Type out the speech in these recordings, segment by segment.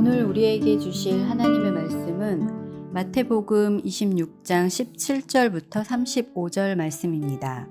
오늘 우리에게 주실 하나님의 말씀은 마태복음 26장 17절부터 35절 말씀입니다.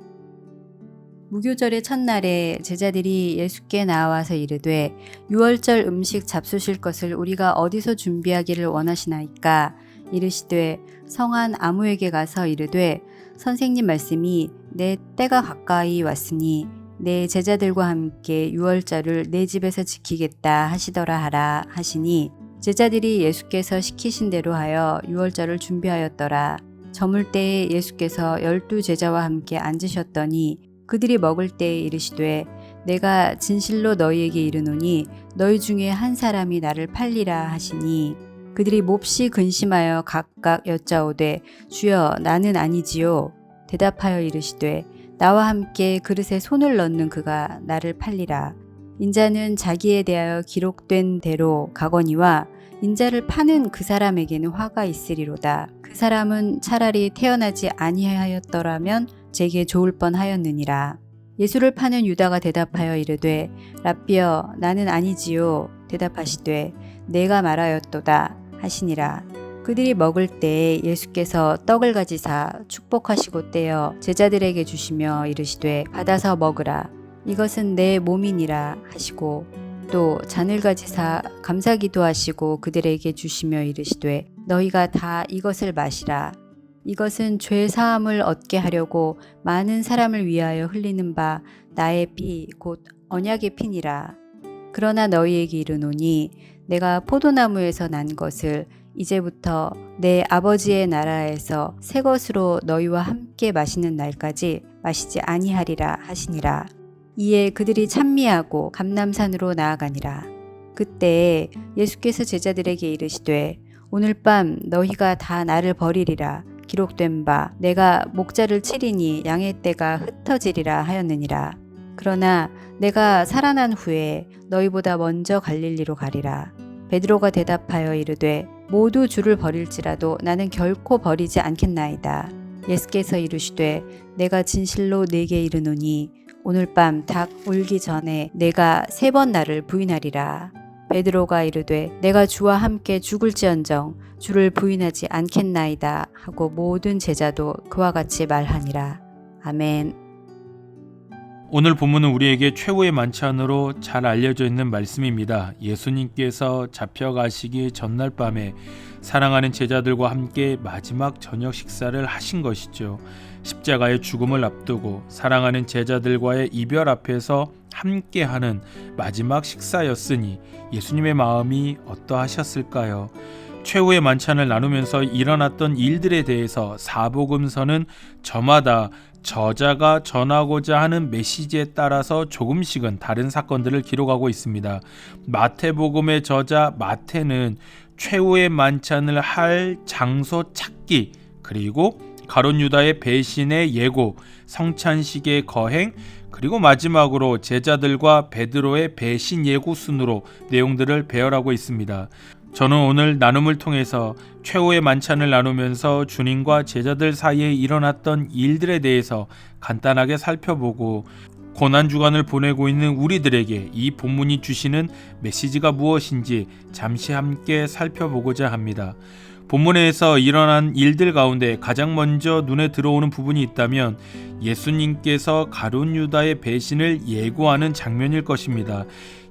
무교절의 첫날에 제자들이 예수께 나와서 이르되 유월절 음식 잡수실 것을 우리가 어디서 준비하기를 원하시나이까? 이르시되 성한 아무에게 가서 이르되 선생님 말씀이 내 때가 가까이 왔으니 내 제자들과 함께 유월절을 내 집에서 지키겠다 하시더라 하라 하시니 제자들이 예수께서 시키신 대로 하여 유월절을 준비하였더라. 저물 때에 예수께서 12 제자와 함께 앉으셨더니 그들이 먹을 때에 이르시되 내가 진실로 너희에게 이르노니 너희 중에 한 사람이 나를 팔리라 하시니 그들이 몹시 근심하여 각각 여짜오되 주여 나는 아니지요. 대답하여 이르시되 나와 함께 그릇에 손을 넣는 그가 나를 팔리라. 인자는 자기에 대하여 기록된 대로 가거니와 인자를 파는 그 사람에게는 화가 있으리로다. 그 사람은 차라리 태어나지 아니하였더라면 제게 좋을 뻔하였느니라. 예수를 파는 유다가 대답하여 이르되 라삐여 나는 아니지요. 대답하시되 내가 말하였도다 하시니라. 그들이 먹을 때에 예수께서 떡을 가지사 축복하시고 떼어 제자들에게 주시며 이르시되 받아서 먹으라. 이것은 내 몸이니라 하시고 또 잔을 가지사 감사기도 하시고 그들에게 주시며 이르시되 너희가 다 이것을 마시라. 이것은 죄 사함을 얻게 하려고 많은 사람을 위하여 흘리는 바 나의 피 곧 언약의 피니라. 그러나 너희에게 이르노니 내가 포도나무에서 난 것을 이제부터 내 아버지의 나라에서 새 것으로 너희와 함께 마시는 날까지 마시지 아니하리라 하시니라. 이에 그들이 찬미하고 감람산으로 나아가니라. 그때에 예수께서 제자들에게 이르시되 오늘 밤 너희가 다 나를 버리리라. 기록된 바 내가 목자를 치리니 양의 떼가 흩어지리라 하였느니라. 그러나 내가 살아난 후에 너희보다 먼저 갈릴리로 가리라. 베드로가 대답하여 이르되 모두 주를 버릴지라도 나는 결코 버리지 않겠나이다. 예수께서 이르시되 내가 진실로 네게 이르노니 오늘 밤 닭 울기 전에 내가 3번 나를 부인하리라. 베드로가 이르되 내가 주와 함께 죽을지언정 주를 부인하지 않겠나이다 하고 모든 제자도 그와 같이 말하니라. 아멘. 오늘 본문은 우리에게 최후의 만찬으로 잘 알려져 있는 말씀입니다. 예수님께서 잡혀가시기 전날 밤에 사랑하는 제자들과 함께 마지막 저녁 식사를 하신 것이죠. 십자가의 죽음을 앞두고 사랑하는 제자들과의 이별 앞에서 함께하는 마지막 식사였으니 예수님의 마음이 어떠하셨을까요? 최후의 만찬을 나누면서 일어났던 일들에 대해서 사복음서는 저마다 저자가 전하고자 하는 메시지에 따라서 조금씩은 다른 사건들을 기록하고 있습니다. 마태복음의 저자 마태는 최후의 만찬을 할 장소 찾기, 그리고 가룟 유다의 배신의 예고, 성찬식의 거행, 그리고 마지막으로 제자들과 베드로의 배신 예고 순으로 내용들을 배열하고 있습니다. 저는 오늘 나눔을 통해서 최후의 만찬을 나누면서 주님과 제자들 사이에 일어났던 일들에 대해서 간단하게 살펴보고 고난주간을 보내고 있는 우리들에게 이 본문이 주시는 메시지가 무엇인지 잠시 함께 살펴보고자 합니다. 본문에서 일어난 일들 가운데 가장 먼저 눈에 들어오는 부분이 있다면 예수님께서 가룟 유다의 배신을 예고하는 장면일 것입니다.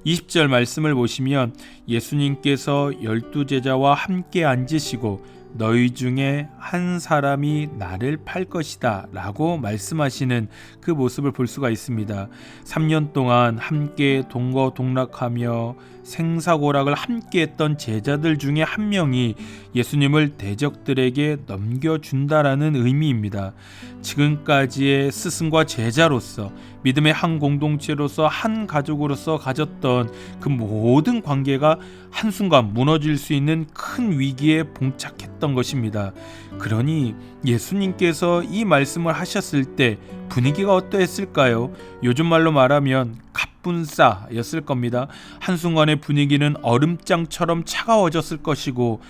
20절 말씀을 보시면 예수님께서 12 제자와 함께 앉으시고 너희 중에 한 사람이 나를 팔 것이다 라고 말씀하시는 그 모습을 볼 수가 있습니다. 3년 동안 함께 동거동락하며 생사고락을 함께 했던 제자들 중에 한 명이 예수님을 대적들에게 넘겨준다라는 의미입니다. 지금까지의 스승과 제자로서 믿음의 한 공동체로서 한 가족으로서 가졌던 그 모든 관계가 한순간 무너질 수 있는 큰 위기에 봉착했던 것입니다. 그러니 예수님께서 이 말씀을 하셨을 때 분위기가 어떠했을까요? 요즘 말로 말하면 갑분싸였을 겁니다. 한순간의 분위기는 얼음장처럼 차가워졌을 것이고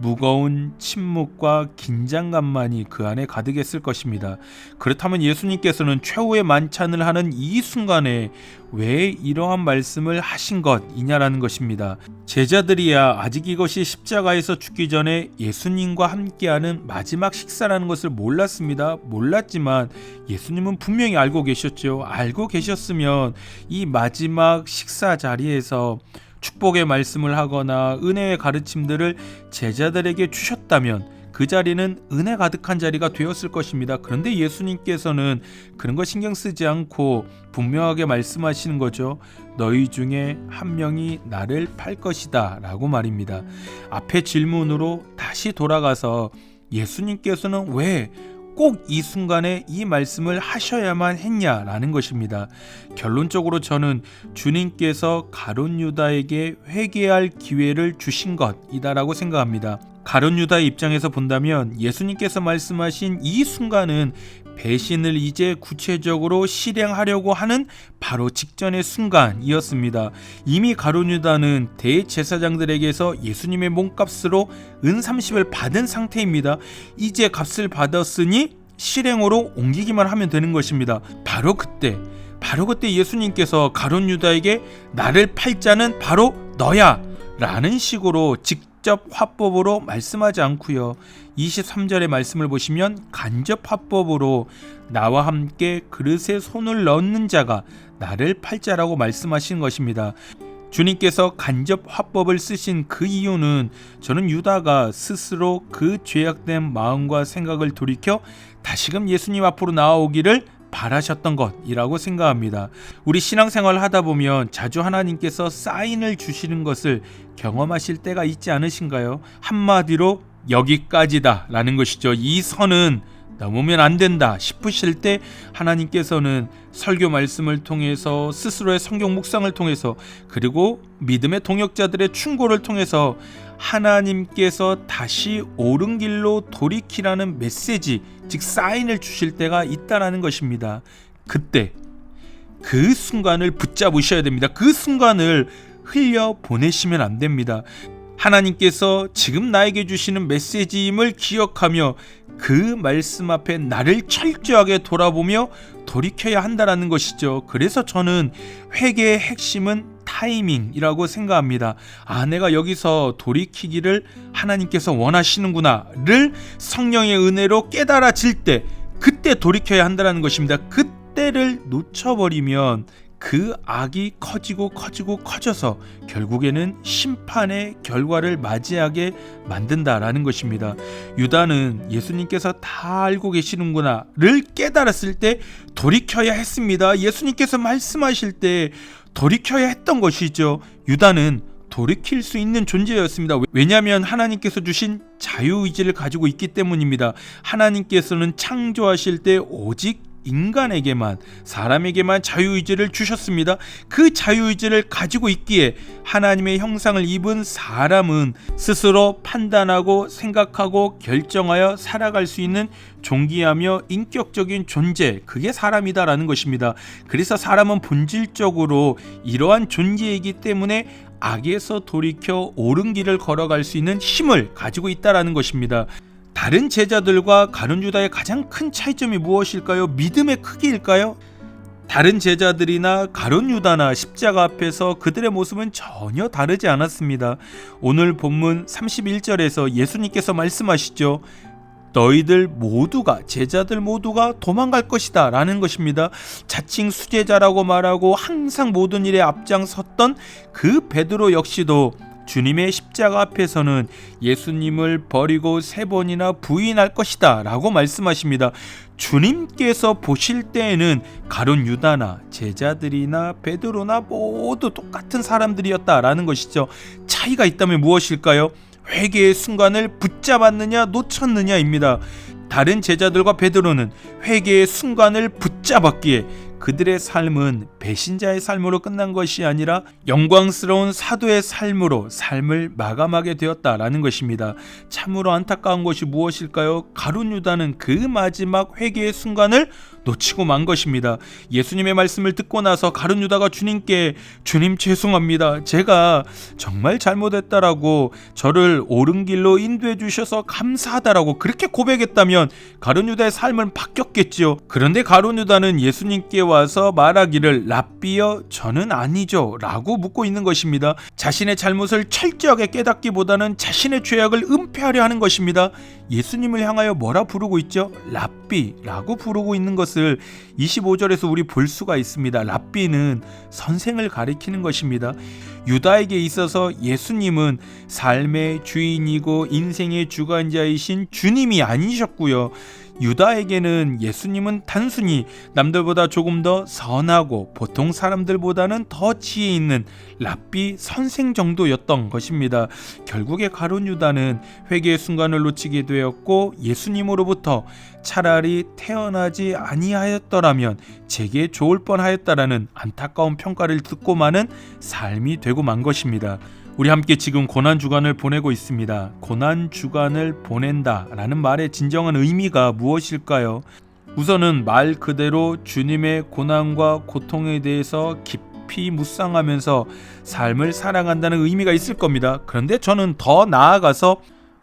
무거운 침묵과 긴장감만이 그 안에 가득했을 것입니다. 그렇다면 예수님께서는 최후의 만찬을 하는 이 순간에 왜 이러한 말씀을 하신 것이냐라는 것입니다. 제자들이야 아직 이것이 십자가에서 죽기 전에 예수님과 함께하는 마지막 식사라는 것을 몰랐습니다. 몰랐지만 예수님은 분명히 알고 계셨죠. 알고 계셨으면 이 마지막 식사 자리에서 축복의 말씀을 하거나 은혜의 가르침들을 제자들에게 주셨다면 그 자리는 은혜 가득한 자리가 되었을 것입니다. 그런데 예수님께서는 그런 거 신경 쓰지 않고 분명하게 말씀하시는 거죠. 너희 중에 한 명이 나를 팔 것이다 라고 말입니다. 앞의 질문으로 다시 돌아가서 예수님께서는 왜 꼭 이 순간에 이 말씀을 하셔야만 했냐라는 것입니다. 결론적으로 저는 주님께서 가룟 유다에게 회개할 기회를 주신 것이다라고 생각합니다. 가룟 유다의 입장에서 본다면 예수님께서 말씀하신 이 순간은 배신을 이제 구체적으로 실행하려고 하는 바로 직전의 순간이었습니다. 이미 가룟 유다는 대제사장들에게서 예수님의 몸값으로 은 30을 받은 상태입니다. 이제 값을 받았으니 실행으로 옮기기만 하면 되는 것입니다. 바로 그때 예수님께서 가룟 유다에게 나를 팔 자는 바로 너야 라는 식으로 직접 화법으로 말씀하지 않고요. 23절의 말씀을 보시면 간접 화법으로 나와 함께 그릇에 손을 넣는 자가 나를 팔 자라고 말씀하신 것입니다. 주님께서 간접 화법을 쓰신 그 이유는 저는 유다가 스스로 그 죄악된 마음과 생각을 돌이켜 다시금 예수님 앞으로 나아오기를 바라셨던 것이라고 생각합니다. 우리 신앙생활을 하다 보면 자주 하나님께서 사인을 주시는 것을 경험하실 때가 있지 않으신가요? 한마디로 여기까지다 라는 것이죠. 이 선은 넘으면 안 된다 싶으실 때 하나님께서는 설교 말씀을 통해서 스스로의 성경 묵상을 통해서 그리고 믿음의 동역자들의 충고를 통해서 하나님께서 다시 옳은 길로 돌이키라는 메시지, 즉 사인을 주실 때가 있다라는 것입니다. 그때 그 순간을 붙잡으셔야 됩니다. 그 순간을 흘려 보내시면 안 됩니다. 하나님께서 지금 나에게 주시는 메시지임을 기억하며 그 말씀 앞에 나를 철저하게 돌아보며 돌이켜야 한다라는 것이죠. 그래서 저는 회개의 핵심은 타이밍이라고 생각합니다. 내가 여기서 돌이키기를 하나님께서 원하시는구나를 성령의 은혜로 깨달아질 때 그때 돌이켜야 한다는 것입니다. 그때를 놓쳐버리면 그 악이 커져서 결국에는 심판의 결과를 맞이하게 만든다라는 것입니다. 유다는 예수님께서 다 알고 계시는구나를 깨달았을 때 돌이켜야 했습니다. 예수님께서 말씀하실 때 돌이켜야 했던 것이죠. 유다는 돌이킬 수 있는 존재였습니다. 왜냐하면 하나님께서 주신 자유의지를 가지고 있기 때문입니다. 하나님께서는 창조하실 때 오직 인간에게만, 사람에게만 자유의지를 주셨습니다. 그 자유의지를 가지고 있기에 하나님의 형상을 입은 사람은 스스로 판단하고 생각하고 결정하여 살아갈 수 있는 존귀하며 인격적인 존재, 그게 사람이다라는 것입니다. 그래서 사람은 본질적으로 이러한 존재이기 때문에 악에서 돌이켜 옳은 길을 걸어갈 수 있는 힘을 가지고 있다라는 것입니다. 다른 제자들과 가룟 유다의 가장 큰 차이점이 무엇일까요? 믿음의 크기일까요? 다른 제자들이나 가룟 유다나 십자가 앞에서 그들의 모습은 전혀 다르지 않았습니다. 오늘 본문 31절에서 예수님께서 말씀하시죠. 너희들 모두가, 제자들 모두가 도망갈 것이다 라는 것입니다. 자칭 수제자라고 말하고 항상 모든 일에 앞장섰던 그 베드로 역시도 주님의 십자가 앞에서는 예수님을 버리고 3번이나 부인할 것이다 라고 말씀하십니다. 주님께서 보실 때에는 가룟 유다나 제자들이나 베드로나 모두 똑같은 사람들이었다라는 것이죠. 차이가 있다면 무엇일까요? 회개의 순간을 붙잡았느냐 놓쳤느냐입니다. 다른 제자들과 베드로는 회개의 순간을 붙잡았기에 그들의 삶은 배신자의 삶으로 끝난 것이 아니라 영광스러운 사도의 삶으로 삶을 마감하게 되었다라는 것입니다. 참으로 안타까운 것이 무엇일까요? 가룟 유다는 그 마지막 회개의 순간을 놓치고 만 것입니다. 예수님의 말씀을 듣고 나서 가룟 유다가 주님께 주님 죄송합니다. 제가 정말 잘못했다라고 저를 옳은 길로 인도해 주셔서 감사하다라고 그렇게 고백했다면 가룟 유다의 삶은 바뀌었겠지요. 그런데 가룟 유다는 예수님께 와서 말하기를 랍비여 저는 아니죠 라고 묻고 있는 것입니다. 자신의 잘못을 철저하게 깨닫기보다는 자신의 죄악을 은폐하려 하는 것입니다. 예수님을 향하여 뭐라 부르고 있죠? 랍비라고 부르고 있는 것을 25절에서 우리 볼 수가 있습니다. 랍비는 선생을 가리키는 것입니다. 유다에게 있어서 예수님은 삶의 주인이고 인생의 주관자이신 주님이 아니셨고요. 유다에게는 예수님은 단순히 남들보다 조금 더 선하고 보통 사람들보다는 더 지혜 있는 랍비 선생 정도였던 것입니다. 결국에 가룟 유다는 회개의 순간을 놓치게 되었고 예수님으로부터 차라리 태어나지 아니하였더라면 제게 좋을 뻔하였다라는 안타까운 평가를 듣고 마는 삶이 되고 만 것입니다. 우리 함께 지금 고난주간을 보내고 있습니다. 고난주간을 보낸다 라는 말의 진정한 의미가 무엇일까요? 우선은 말 그대로 주님의 고난과 고통에 대해서 깊이 묵상하면서 삶을 살아간다는 의미가 있을 겁니다. 그런데 저는 더 나아가서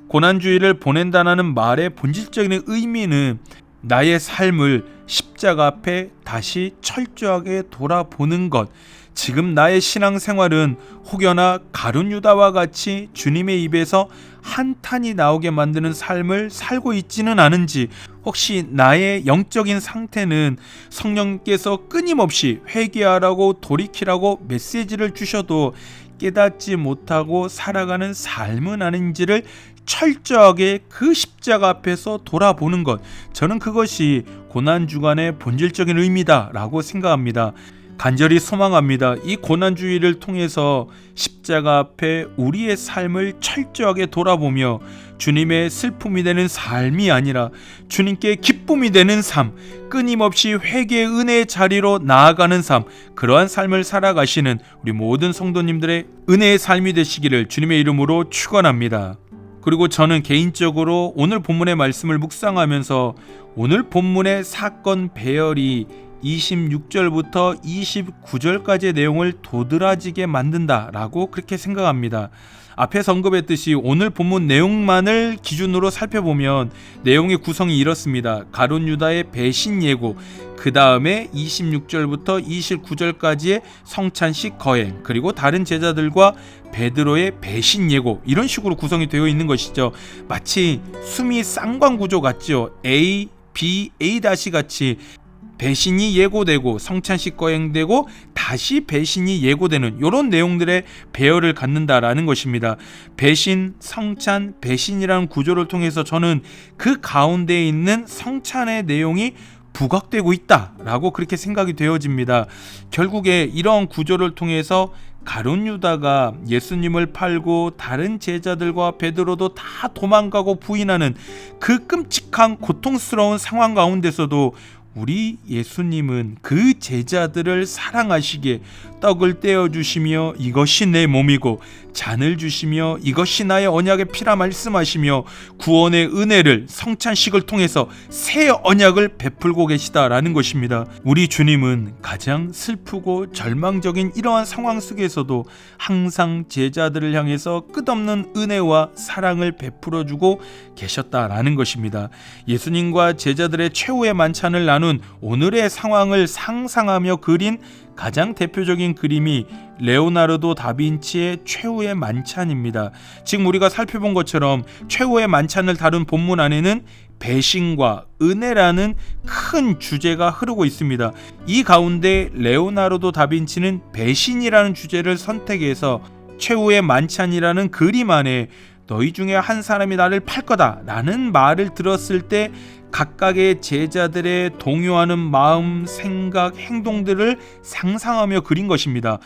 고난주의를 보낸다는 말의 본질적인 의미는 나의 삶을 십자가 앞에 다시 철저하게 돌아보는 것, 지금 나의 신앙생활은 혹여나 가룟 유다와 같이 주님의 입에서 한탄이 나오게 만드는 삶을 살고 있지는 않은지, 혹시 나의 영적인 상태는 성령께서 끊임없이 회개하라고 돌이키라고 메시지를 주셔도 깨닫지 못하고 살아가는 삶은 아닌지를 철저하게 그 십자가 앞에서 돌아보는 것, 저는 그것이 고난주간의 본질적인 의미다라고 생각합니다. 간절히 소망합니다. 이 고난주의를 통해서 십자가 앞에 우리의 삶을 철저하게 돌아보며 주님의 슬픔이 되는 삶이 아니라 주님께 기쁨이 되는 삶, 끊임없이 회개의 은혜의 자리로 나아가는 삶, 그러한 삶을 살아가시는 우리 모든 성도님들의 은혜의 삶이 되시기를 주님의 이름으로 축원합니다. 그리고 저는 개인적으로 오늘 본문의 말씀을 묵상하면서 오늘 본문의 사건 배열이 26절부터 29절까지의 내용을 도드라지게 만든다라고 그렇게 생각합니다. 앞에 언급했듯이 오늘 본문 내용만을 기준으로 살펴보면 내용의 구성이 이렇습니다. 가룟 유다의 배신 예고, 그 다음에 26절부터 29절까지의 성찬식 거행, 그리고 다른 제자들과 베드로의 배신 예고, 이런 식으로 구성이 되어 있는 것이죠. 마치 수미 쌍광 구조 같죠. A, B, A 같이 배신이 예고되고 성찬식 거행되고 다시 배신이 예고되는 이런 내용들의 배열을 갖는다라는 것입니다. 배신, 성찬, 배신이라는 구조를 통해서 저는 그 가운데에 있는 성찬의 내용이 부각되고 있다라고 그렇게 생각이 되어집니다. 결국에 이런 구조를 통해서 가룟 유다가 예수님을 팔고 다른 제자들과 베드로도 다 도망가고 부인하는 그 끔찍한 고통스러운 상황 가운데서도 우리 예수님은 그 제자들을 사랑하시기에 떡을 떼어주시며 이것이 내 몸이고 잔을 주시며 이것이 나의 언약의 피라 말씀하시며 구원의 은혜를 성찬식을 통해서 새 언약을 베풀고 계시다라는 것입니다. 우리 주님은 가장 슬프고 절망적인 이러한 상황 속에서도 항상 제자들을 향해서 끝없는 은혜와 사랑을 베풀어주고 계셨다라는 것입니다. 예수님과 제자들의 최후의 만찬을 나눈 오늘의 상황을 상상하며 그린 가장 대표적인 그림이 레오나르도 다빈치의 최후의 만찬입니다. 지금 우리가 살펴본 것처럼 최후의 만찬을 다룬 본문 안에는 배신과 은혜라는 큰 주제가 흐르고 있습니다. 이 가운데 레오나르도 다빈치는 배신이라는 주제를 선택해서 최후의 만찬이라는 그림 안에 너희 중에 한 사람이 나를 팔 거다 라는 말을 들었을 때 각각의 제자들의 동요하는 마음, 생각, 행동들을 상상하며 그린 것입니다.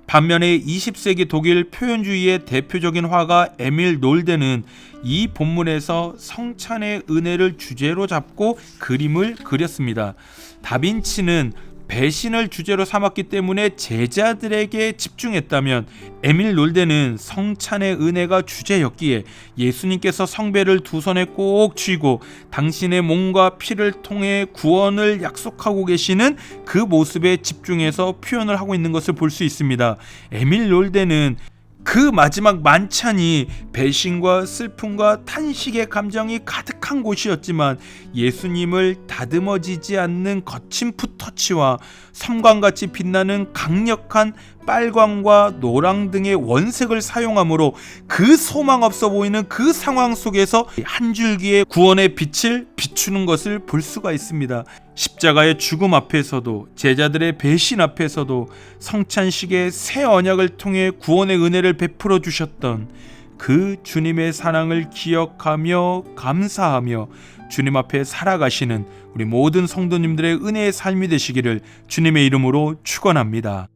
반면에 20세기 독일 표현주의의 대표적인 화가 에밀 놀데는 이 본문에서 성찬의 은혜를 주제로 잡고 그림을 그렸습니다. 다빈치는 배신을 주제로 삼았기 때문에 제자들에게 집중했다면, 에밀 롤데는 성찬의 은혜가 주제였기에 예수님께서 성배를 두 손에 꼭 쥐고 당신의 몸과 피를 통해 구원을 약속하고 계시는 그 모습에 집중해서 표현을 하고 있는 것을 볼 수 있습니다. 에밀 롤데는 그 마지막 만찬이 배신과 슬픔과 탄식의 감정이 가득한 곳이었지만, 예수님을 다듬어지지 않는 거친 풋터치와 섬광같이 빛나는 강력한 빨강과 노랑 등의 원색을 사용함으로 그 소망 없어 보이는 그 상황 속에서 한 줄기의 구원의 빛을 비추는 것을 볼 수가 있습니다. 십자가의 죽음 앞에서도, 제자들의 배신 앞에서도 성찬식의 새 언약을 통해 구원의 은혜를 베풀어 주셨던 그 주님의 사랑을 기억하며 감사하며 주님 앞에 살아가시는 우리 모든 성도님들의 은혜의 삶이 되시기를 주님의 이름으로 축원합니다.